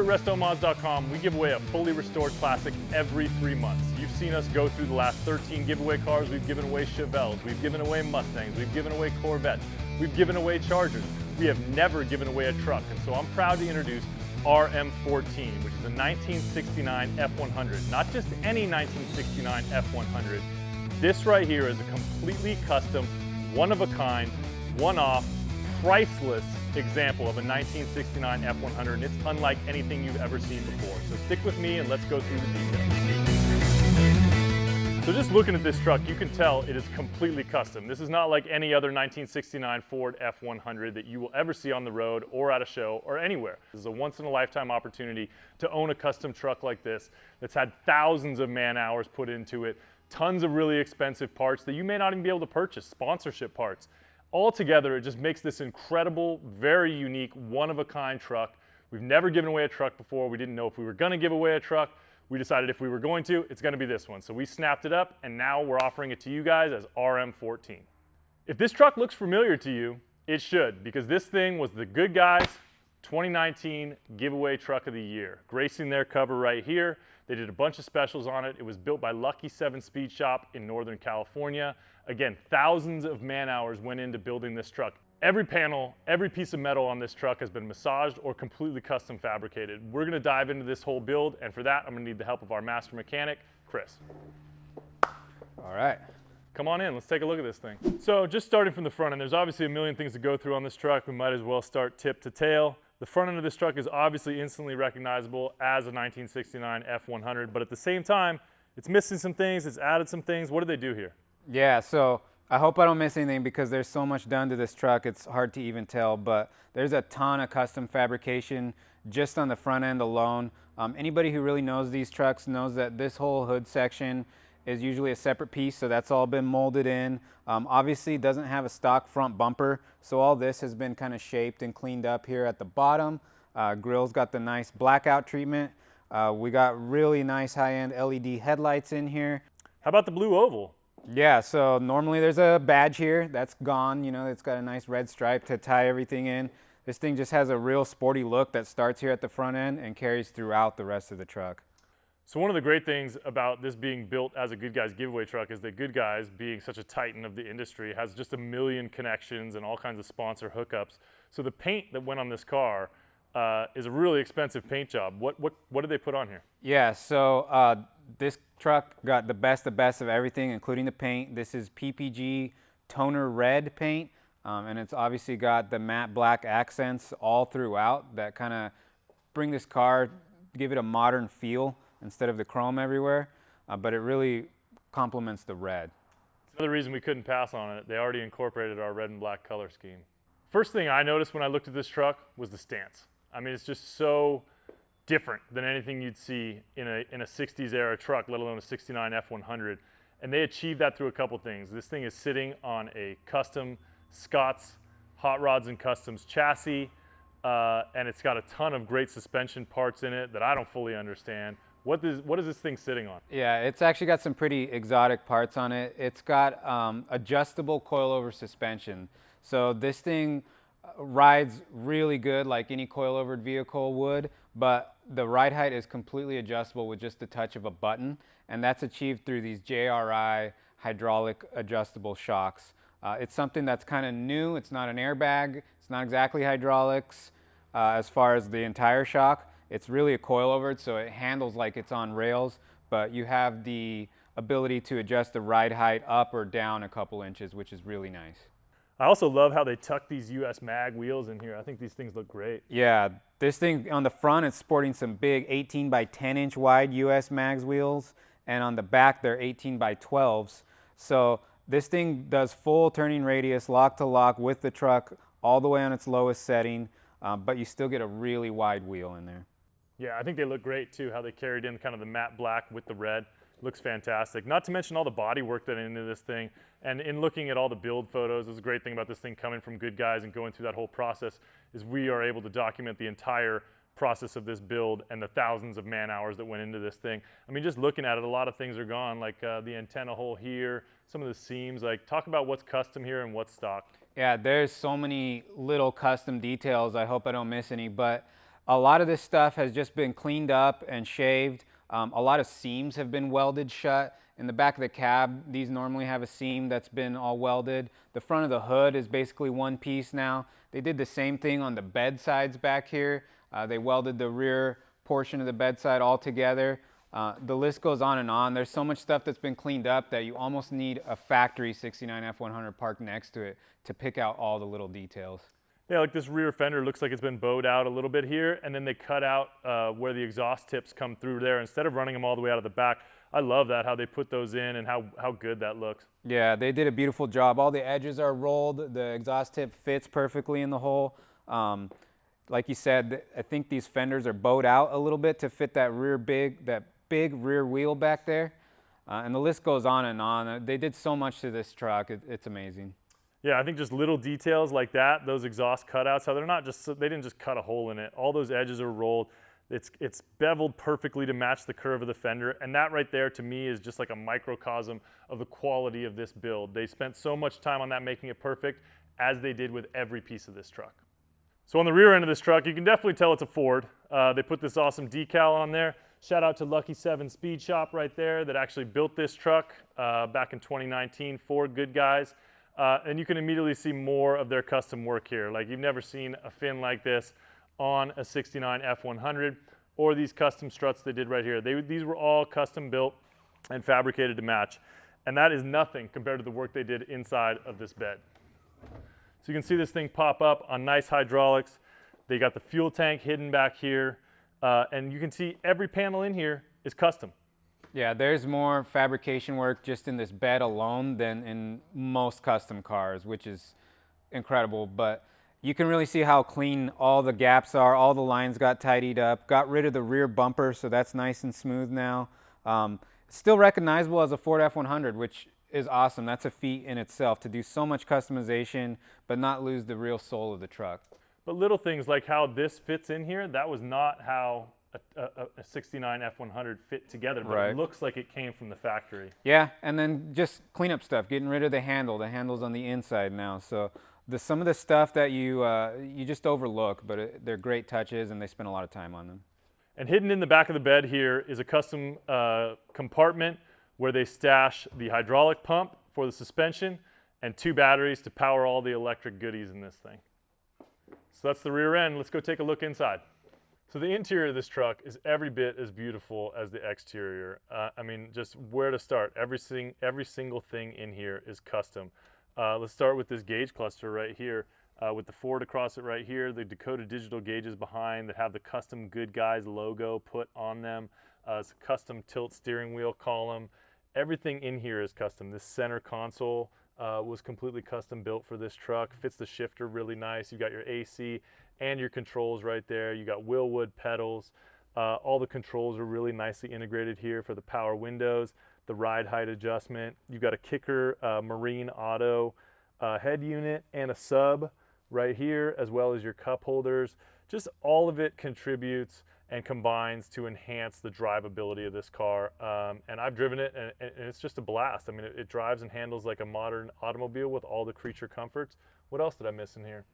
Here at RestoMods.com, we give away a fully restored classic every 3 months. You've seen us go through the last 13 giveaway cars. We've given away Chevelles, we've given away Mustangs, we've given away Corvettes, we've given away Chargers. We have never given away a truck, and so I'm proud to introduce RM14, which is a 1969 F100. Not just any 1969 F100. This right here is a completely custom, one-of-a-kind, one-off, priceless example of a 1969 F100, and it's unlike anything you've ever seen before. So stick with me and let's go through the details. So just looking at this truck, you can tell it is completely custom. This is not like any other 1969 Ford F100 that you will ever see on the road or at a show or anywhere. This is a once-in-a-lifetime opportunity to own a custom truck like this that's had thousands of man-hours put into it, tons of really expensive parts that you may not even be able to purchase, sponsorship parts. Altogether, it just makes this incredible, very unique, one-of-a-kind truck. We've never given away a truck before. We didn't know if we were gonna give away a truck. We decided if we were going to, it's gonna be this one. So we snapped it up, and now we're offering it to you guys as RM14. If this truck looks familiar to you, it should, because this thing was the Good Guys 2019 Giveaway Truck of the Year. Gracing their cover right here. They did a bunch of specials on it. It was built by Lucky7 Speed Shop in Northern California. Again, thousands of man-hours went into building this truck. Every panel, every piece of metal on this truck has been massaged or completely custom fabricated. We're gonna dive into this whole build, and for that, I'm gonna need the help of our master mechanic, Chris. All right. Come on in, let's take a look at this thing. So just starting from the front end, there's obviously a million things to go through on this truck. We might as well start tip to tail. The front end of this truck is obviously instantly recognizable as a 1969 F100, but at the same time, it's missing some things, it's added some things. What did they do here? Yeah, so I hope I don't miss anything because there's so much done to this truck, it's hard to even tell, but there's a ton of custom fabrication just on the front end alone. Anybody who really knows these trucks knows that this whole hood section is usually a separate piece, so that's all been molded in. Obviously it doesn't have a stock front bumper, so all this has been kind of shaped and cleaned up here at the bottom. Grille's got the nice blackout treatment. We got really nice high-end LED headlights in here. How about the blue oval? Yeah, so normally there's a badge here. That's gone. You know, it's got a nice red stripe to tie everything in. This thing just has a real sporty look that starts here at the front end and carries throughout the rest of the truck. So one of the great things about this being built as a Good Guys giveaway truck is that Good Guys, being such a titan of the industry, has just a million connections and all kinds of sponsor hookups. So the paint that went on this car is a really expensive paint job. What did they put on here? Yeah, so this truck got the best of everything, including the paint. This is PPG Toner Red paint, and it's obviously got the matte black accents all throughout that kind of bring this car, give it a modern feel instead of the chrome everywhere, but it really complements the red. Another reason we couldn't pass on it, they already incorporated our red and black color scheme. First thing I noticed when I looked at this truck was the stance. I mean, it's just so different than anything you'd see in a 60s era truck, let alone a 69 F100. And they achieved that through a couple things. This thing is sitting on a custom Scott's Hotrods and Customs chassis, and it's got a ton of great suspension parts in it that I don't fully understand. What is this thing sitting on? Yeah, it's actually got some pretty exotic parts on it. It's got adjustable coilover suspension. So this thing rides really good like any coilover vehicle would, but the ride height is completely adjustable with just the touch of a button, and that's achieved through these JRI hydraulic adjustable shocks. It's something that's kind of new. It's not an airbag. It's not exactly hydraulics as far as the entire shock. It's really a coilover, so it handles like it's on rails, but you have the ability to adjust the ride height up or down a couple inches, which is really nice. I also love how they tuck these US mag wheels in here. I think these things look great. Yeah, this thing on the front is sporting some big 18 by 10 inch wide US mags wheels, and on the back they're 18 by 12s. So this thing does full turning radius, lock to lock with the truck all the way on its lowest setting, but you still get a really wide wheel in there. Yeah, I think they look great too, how they carried in kind of the matte black with the red. Looks fantastic. Not to mention all the body work that went into this thing. And in looking at all the build photos, this is a great thing about this thing coming from Good Guys and going through that whole process is we are able to document the entire process of this build and the thousands of man hours that went into this thing. I mean, just looking at it, a lot of things are gone, like the antenna hole here, some of the seams. Like, talk about what's custom here and what's stock. Yeah, there's so many little custom details. I hope I don't miss any, but A lot of this stuff has just been cleaned up and shaved. A lot of seams have been welded shut. In the back of the cab, these normally have a seam that's been all welded. The front of the hood is basically one piece now. They did the same thing on the bed sides back here. They welded the rear portion of the bedside all together. The list goes on and on. There's so much stuff that's been cleaned up that you almost need a factory 69 F100 parked next to it to pick out all the little details. Yeah, like this rear fender looks like it's been bowed out a little bit here, and then they cut out where the exhaust tips come through there instead of running them all the way out of the back. I love that, how they put those in and how good that looks. Yeah, they did a beautiful job. All the edges are rolled. The exhaust tip fits perfectly in the hole. Like you said, I think these fenders are bowed out a little bit to fit that big rear wheel back there. And the list goes on and on. They did so much to this truck. It's amazing. Yeah, I think just little details like that, those exhaust cutouts, how they didn't just cut a hole in it. All those edges are rolled. It's beveled perfectly to match the curve of the fender, and that right there to me is just like a microcosm of the quality of this build. They spent so much time on that making it perfect, as they did with every piece of this truck. So on the rear end of this truck, you can definitely tell it's a Ford. They put this awesome decal on there. Shout out to Lucky7 Speed Shop right there that actually built this truck back in 2019. Ford good guys. And you can immediately see more of their custom work here. Like, you've never seen a fin like this on a 69 F100 or these custom struts they did right here. These were all custom built and fabricated to match. And that is nothing compared to the work they did inside of this bed. So you can see this thing pop up on nice hydraulics. They got the fuel tank hidden back here. And you can see every panel in here is custom. Yeah, there's more fabrication work just in this bed alone than in most custom cars, which is incredible. But you can really see how clean all the gaps are. All the lines got tidied up, got rid of the rear bumper, so that's nice and smooth now. Still recognizable as a Ford F100, which is awesome. That's a feat in itself, to do so much customization but not lose the real soul of the truck. But little things like how this fits in here, that was not how a 69 F100 fit together, but It looks like it came from the factory. Yeah, and then just cleanup stuff, getting rid of the handle. The handle's on the inside now, so some of the stuff that you just overlook, but they're great touches and they spend a lot of time on them. And hidden in the back of the bed here is a custom compartment where they stash the hydraulic pump for the suspension and 2 batteries to power all the electric goodies in this thing. So that's the rear end. Let's go take a look inside. So the interior of this truck is every bit as beautiful as the exterior. I mean, just where to start? Every single thing in here is custom. Let's start with this gauge cluster right here with the Ford across it right here, the Dakota Digital gauges behind that have the custom Good Guys logo put on them. It's a custom tilt steering wheel column. Everything in here is custom. This center console was completely custom built for this truck. Fits the shifter really nice. You've got your AC and your controls right there. You got Wilwood pedals. All the controls are really nicely integrated here for the power windows, the ride height adjustment. You've got a Kicker Marine Auto head unit and a sub right here, as well as your cup holders. Just all of it contributes and combines to enhance the drivability of this car. And I've driven it, and it's just a blast. I mean, it drives and handles like a modern automobile with all the creature comforts. What else did I miss in here?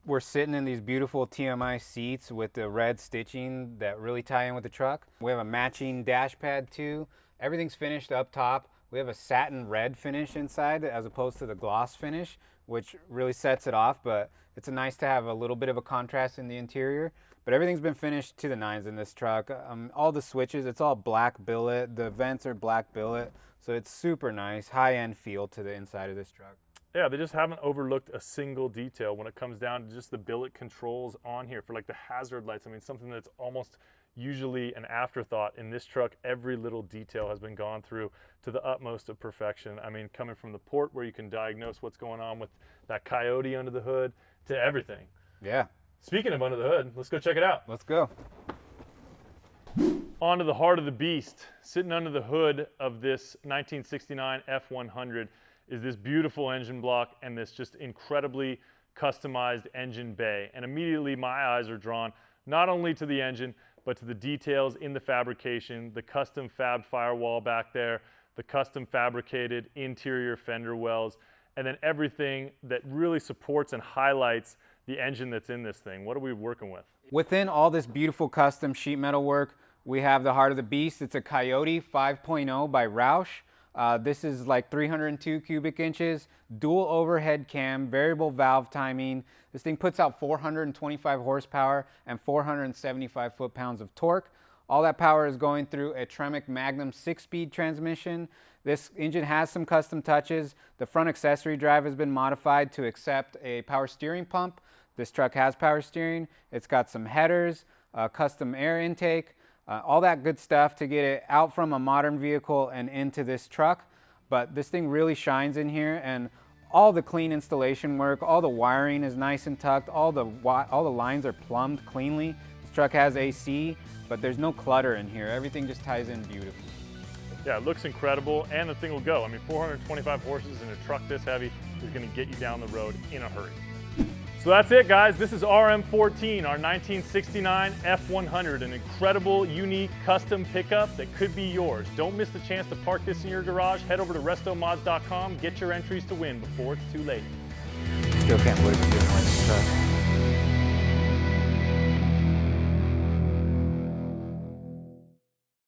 We're sitting in these beautiful TMI seats with the red stitching that really tie in with the truck. We have a matching dash pad too. Everything's finished up top. We have a satin red finish inside as opposed to the gloss finish, which really sets it off, but it's nice to have a little bit of a contrast in the interior. But everything's been finished to the nines in this truck. All the switches, it's all black billet. The vents are black billet, so it's super nice, high-end feel to the inside of this truck. Yeah, they just haven't overlooked a single detail when it comes down to just the billet controls on here for like the hazard lights. I mean, something that's almost usually an afterthought. In this truck, every little detail has been gone through to the utmost of perfection. I mean, coming from the port where you can diagnose what's going on with that Coyote under the hood to everything. Yeah. Speaking of under the hood, let's go check it out. Let's go. Onto the heart of the beast. Sitting under the hood of this 1969 F100 is this beautiful engine block and this just incredibly customized engine bay. And immediately my eyes are drawn not only to the engine, but to the details in the fabrication, the custom fab firewall back there, the custom fabricated interior fender wells, and then everything that really supports and highlights the engine that's in this thing. What are we working with? Within all this beautiful custom sheet metal work, we have the heart of the beast. It's a Coyote 5.0 by Roush. This is like 302 cubic inches, dual overhead cam, variable valve timing. This thing puts out 425 horsepower and 475 foot-pounds of torque. All that power is going through a Tremec Magnum 6-speed transmission. This engine has some custom touches. The front accessory drive has been modified to accept a power steering pump. This truck has power steering. It's got some headers, custom air intake, all that good stuff to get it out from a modern vehicle and into this truck. But this thing really shines in here, and all the clean installation work, all the wiring is nice and tucked, all the lines are plumbed cleanly. This truck has AC, but there's no clutter in here. Everything just ties in beautifully. Yeah, it looks incredible, and the thing will go. I mean, 425 horses in a truck this heavy is going to get you down the road in a hurry. So that's it, guys. This is RM14, our 1969 F100, an incredible, unique, custom pickup that could be yours. Don't miss the chance to park this in your garage. Head over to RestoMods.com, get your entries to win before it's too late. Still can't believe I'm doing this stuff.